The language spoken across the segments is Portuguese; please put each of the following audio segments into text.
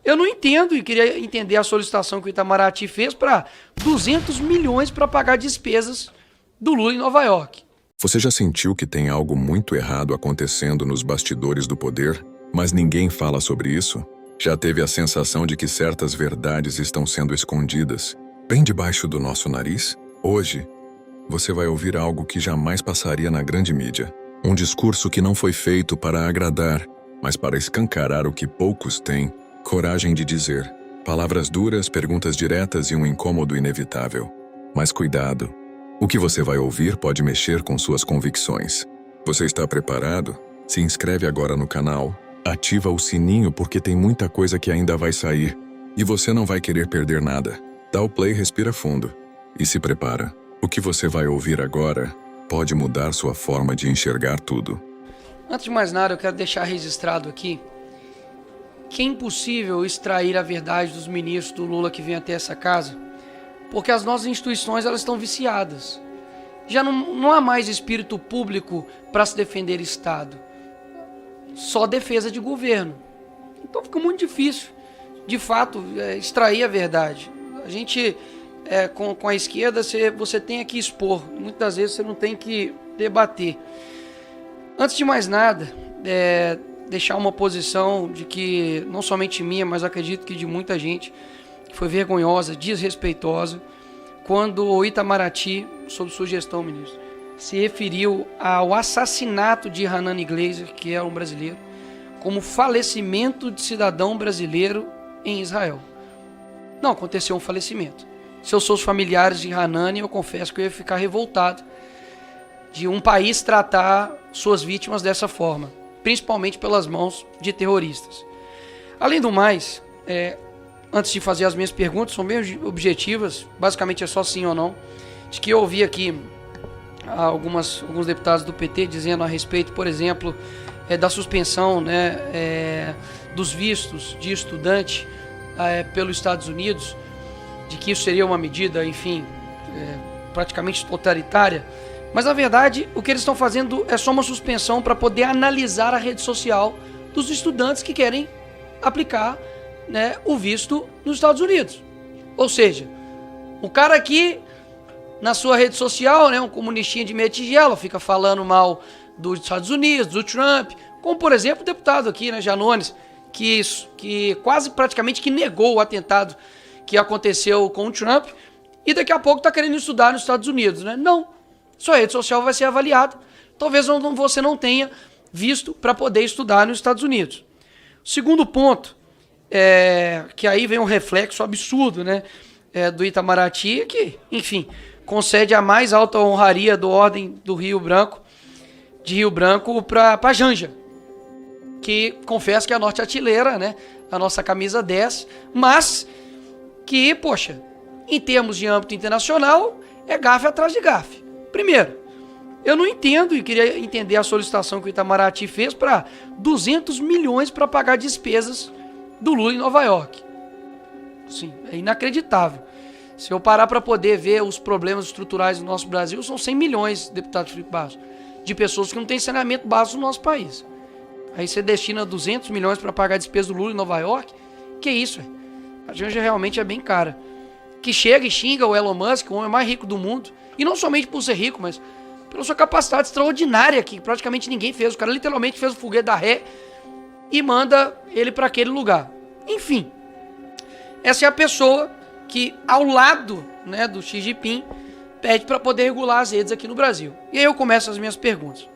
Eu não entendo e queria entender a solicitação que o Itamaraty fez para 200 milhões para pagar despesas do Lula em Nova York. Você já sentiu que tem algo muito errado acontecendo nos bastidores do poder, mas ninguém fala sobre isso? Já teve a sensação de que certas verdades estão sendo escondidas, bem debaixo do nosso nariz? Hoje, você vai ouvir algo que jamais passaria na grande mídia. Um discurso que não foi feito para agradar, mas para escancarar o que poucos têm coragem de dizer. Palavras duras, perguntas diretas e um incômodo inevitável. Mas cuidado, o que você vai ouvir pode mexer com suas convicções. Você está preparado? Se inscreve agora no canal, ativa o sininho porque tem muita coisa que ainda vai sair e você não vai querer perder nada. Dá o play, respira fundo e se prepara. O que você vai ouvir agora pode mudar sua forma de enxergar tudo. Antes de mais nada, eu quero deixar registrado aqui que é impossível extrair a verdade dos ministros do Lula que vêm até essa casa, porque as nossas instituições elas estão viciadas. Já não há mais espírito público para se defender Estado, só defesa de governo. Então fica muito difícil, de fato, extrair a verdade. A gente, com a esquerda, você tem que expor, muitas vezes você não tem que debater. Antes de mais nada, deixar uma posição de que, não somente minha, mas acredito que de muita gente, que foi vergonhosa, desrespeitosa, quando o Itamaraty, sob sugestão, ministro, se referiu ao assassinato de Hanani Glazer, que é um brasileiro, como falecimento de cidadão brasileiro em Israel. Não aconteceu um falecimento. Se eu sou os familiares de Hanani, eu confesso que eu ia ficar revoltado de um país tratar suas vítimas dessa forma, principalmente pelas mãos de terroristas. Além do mais, antes de fazer as minhas perguntas, são bem objetivas, basicamente é só sim ou não, de que eu ouvi aqui alguns deputados do PT dizendo a respeito, por exemplo, da suspensão, dos vistos de estudante pelos Estados Unidos, de que isso seria uma medida, enfim, praticamente totalitária. Mas, na verdade, o que eles estão fazendo é só uma suspensão para poder analisar a rede social dos estudantes que querem aplicar, o visto nos Estados Unidos. Ou seja, o cara aqui, na sua rede social, um comunistinha de meia tigela, fica falando mal dos Estados Unidos, do Trump, como, por exemplo, o deputado aqui, Janones, que quase praticamente que negou o atentado que aconteceu com o Trump e daqui a pouco está querendo estudar nos Estados Unidos, Não. Sua rede social vai ser avaliada. Talvez você não tenha visto para poder estudar nos Estados Unidos. Segundo ponto, que aí vem um reflexo absurdo, do Itamaraty, que, enfim, concede a mais alta honraria do Ordem do Rio Branco, de Rio Branco para Janja, que confesso que é a norte-artilheira, a nossa camisa 10, mas que, poxa, em termos de âmbito internacional, é gafe atrás de gafe. Primeiro, eu não entendo e queria entender a solicitação que o Itamaraty fez para 200 milhões para pagar despesas do Lula em Nova York. Sim, é inacreditável. Se eu parar para poder ver os problemas estruturais do nosso Brasil, são 100 milhões, deputado Felipe Barros, de pessoas que não têm saneamento básico no nosso país. Aí você destina 200 milhões para pagar despesas do Lula em Nova York? Que isso, A Janja realmente é bem cara. Que chega e xinga o Elon Musk, o homem mais rico do mundo, e não somente por ser rico, mas pela sua capacidade extraordinária, que praticamente ninguém fez. O cara literalmente fez o foguete da ré e manda ele para aquele lugar. Enfim, essa é a pessoa que, ao lado do Xi Jinping, pede para poder regular as redes aqui no Brasil. E aí eu começo as minhas perguntas.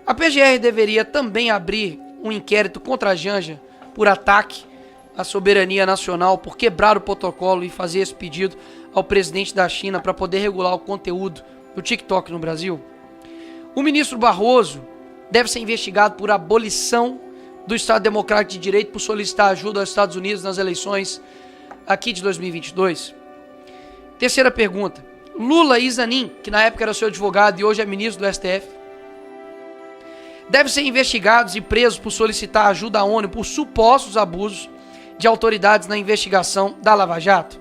A PGR deveria também abrir um inquérito contra a Janja por ataque à soberania nacional, por quebrar o protocolo e fazer esse pedido ao presidente da China para poder regular o conteúdo do TikTok no Brasil? O ministro Barroso deve ser investigado por abolição do Estado Democrático de Direito por solicitar ajuda aos Estados Unidos nas eleições aqui de 2022. Terceira pergunta. Lula e Zanin, que na época era seu advogado e hoje é ministro do STF, devem ser investigados e presos por solicitar ajuda à ONU por supostos abusos de autoridades na investigação da Lava Jato.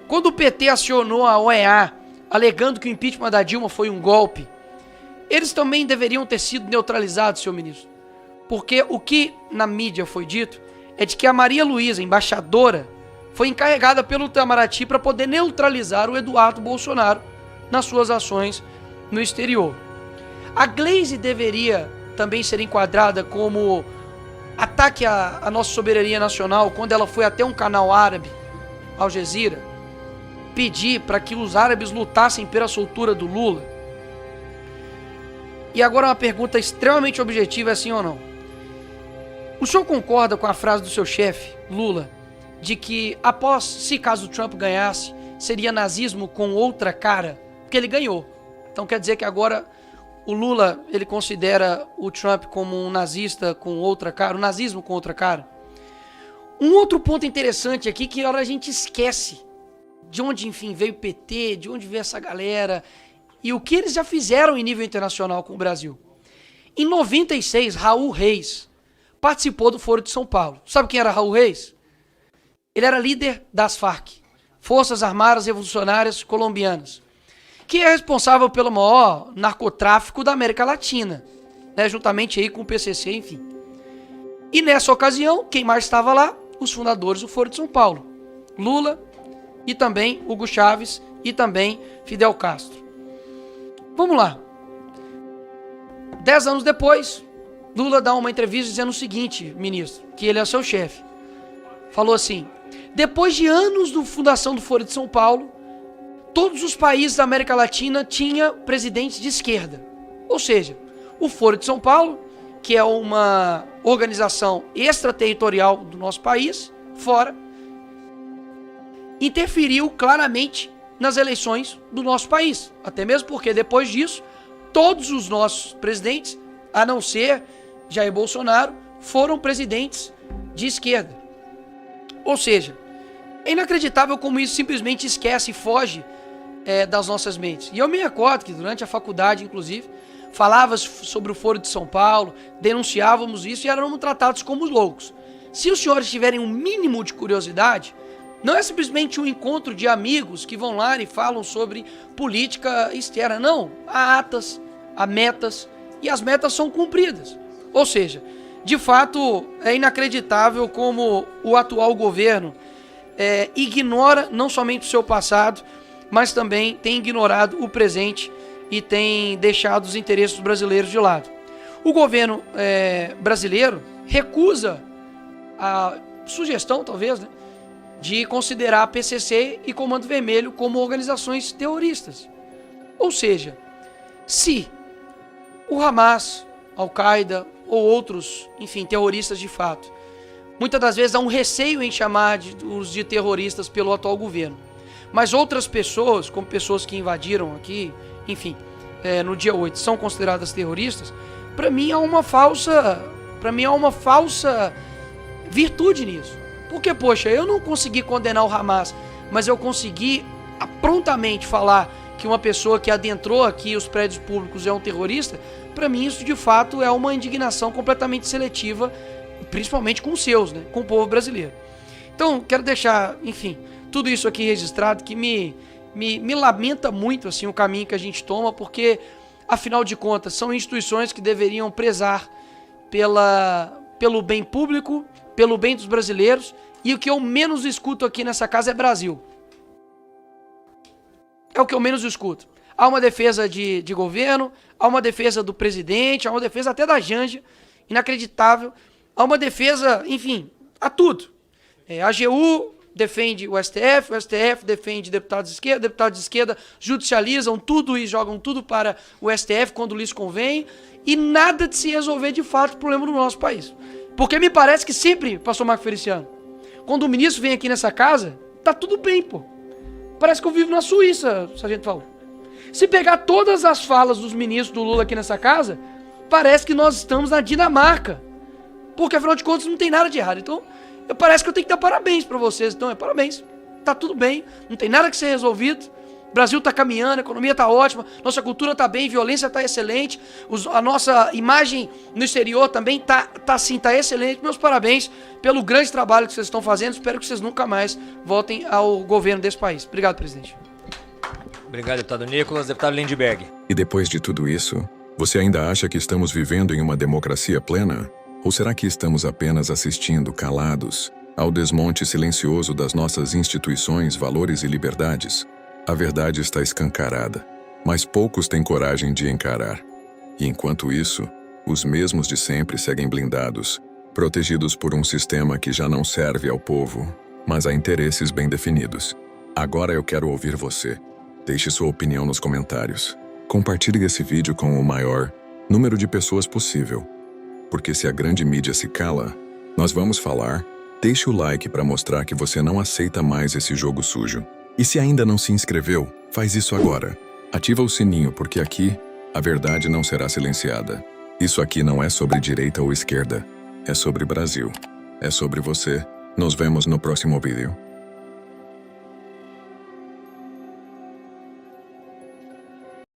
Quando o PT acionou a OEA, alegando que o impeachment da Dilma foi um golpe, eles também deveriam ter sido neutralizados, senhor ministro. Porque o que na mídia foi dito é de que a Maria Luísa, embaixadora, foi encarregada pelo Itamaraty para poder neutralizar o Eduardo Bolsonaro nas suas ações no exterior. A Gleisi deveria também ser enquadrada como ataque à nossa soberania nacional quando ela foi até um canal árabe, Al Jazeera, pedir para que os árabes lutassem pela soltura do Lula? E agora uma pergunta extremamente objetiva, é sim ou não? O senhor concorda com a frase do seu chefe, Lula, de que após, se caso Trump ganhasse, seria nazismo com outra cara? Porque ele ganhou. Então quer dizer que agora o Lula, ele considera o Trump como um nazista com outra cara, um nazismo com outra cara? Um outro ponto interessante aqui, que a gente esquece de onde, enfim, veio o PT, de onde veio essa galera e o que eles já fizeram em nível internacional com o Brasil. Em 96, Raul Reis participou do Foro de São Paulo. Sabe quem era Raul Reis? Ele era líder das Farc, Forças Armadas Revolucionárias Colombianas, que é responsável pelo maior narcotráfico da América Latina, né, juntamente aí com o PCC, enfim. E nessa ocasião, quem mais estava lá? Os fundadores do Foro de São Paulo, Lula e também Hugo Chávez e também Fidel Castro. Vamos lá. 10 anos depois, Lula dá uma entrevista dizendo o seguinte, ministro, que ele é seu chefe. Falou assim: depois de anos da fundação do Foro de São Paulo, todos os países da América Latina tinham presidentes de esquerda. Ou seja, o Foro de São Paulo, que é uma organização extraterritorial do nosso país, fora, interferiu claramente nas eleições do nosso país. Até mesmo porque depois disso, todos os nossos presidentes, a não ser Jair Bolsonaro, foram presidentes de esquerda. Ou seja, é inacreditável como isso simplesmente esquece e foge das nossas mentes. E eu me recordo que durante a faculdade, inclusive, falava sobre o Foro de São Paulo, denunciávamos isso e éramos tratados como loucos. Se os senhores tiverem um mínimo de curiosidade, não é simplesmente um encontro de amigos que vão lá e falam sobre política externa. Não, há atas, há metas, e as metas são cumpridas. Ou seja, de fato, é inacreditável como o atual governo ignora não somente o seu passado, mas também tem ignorado o presente e tem deixado os interesses dos brasileiros de lado. O governo brasileiro recusa a sugestão, talvez, né, de considerar a PCC e Comando Vermelho como organizações terroristas. Ou seja, se o Hamas, Al-Qaeda ou outros, enfim, terroristas de fato, muitas das vezes há um receio em chamar os de terroristas pelo atual governo, mas outras pessoas, como pessoas que invadiram aqui, enfim, no dia 8, são consideradas terroristas, para mim há uma falsa virtude nisso. Porque, poxa, eu não consegui condenar o Hamas, mas eu consegui prontamente falar que uma pessoa que adentrou aqui os prédios públicos é um terrorista. Para mim isso de fato é uma indignação completamente seletiva, principalmente com os seus, né, com o povo brasileiro. Então, quero deixar, enfim, tudo isso aqui registrado, que me lamenta muito assim, o caminho que a gente toma, porque, afinal de contas, são instituições que deveriam prezar pelo bem público, pelo bem dos brasileiros, e o que eu menos escuto aqui nessa casa é Brasil. É o que eu menos escuto. Há uma defesa de governo, há uma defesa do presidente, há uma defesa até da Janja, inacreditável. Há uma defesa, enfim, a tudo. A AGU defende o STF defende deputados de esquerda judicializam tudo e jogam tudo para o STF quando lhes convém, e nada de se resolver de fato o problema do nosso país. Porque me parece que sempre, pastor Marco Feliciano, quando o ministro vem aqui nessa casa, tá tudo bem, pô. Parece que eu vivo na Suíça, sargento Paulo. Se pegar todas as falas dos ministros do Lula aqui nessa casa, parece que nós estamos na Dinamarca. Porque, afinal de contas, não tem nada de errado. Então, parece que eu tenho que dar parabéns para vocês. Então, parabéns. Tá tudo bem, não tem nada que ser resolvido. O Brasil tá caminhando, a economia tá ótima, nossa cultura tá bem, violência tá excelente, a nossa imagem no exterior também tá excelente. Meus parabéns pelo grande trabalho que vocês estão fazendo. Espero que vocês nunca mais voltem ao governo desse país. Obrigado, presidente. Obrigado, deputado Nicolas. Deputado Lindbergh. E depois de tudo isso, você ainda acha que estamos vivendo em uma democracia plena? Ou será que estamos apenas assistindo, calados, ao desmonte silencioso das nossas instituições, valores e liberdades? A verdade está escancarada, mas poucos têm coragem de encarar. E enquanto isso, os mesmos de sempre seguem blindados, protegidos por um sistema que já não serve ao povo, mas a interesses bem definidos. Agora eu quero ouvir você. Deixe sua opinião nos comentários. Compartilhe esse vídeo com o maior número de pessoas possível. Porque se a grande mídia se cala, nós vamos falar. Deixe o like para mostrar que você não aceita mais esse jogo sujo. E se ainda não se inscreveu, faz isso agora. Ativa o sininho porque aqui a verdade não será silenciada. Isso aqui não é sobre direita ou esquerda. É sobre Brasil. É sobre você. Nos vemos no próximo vídeo.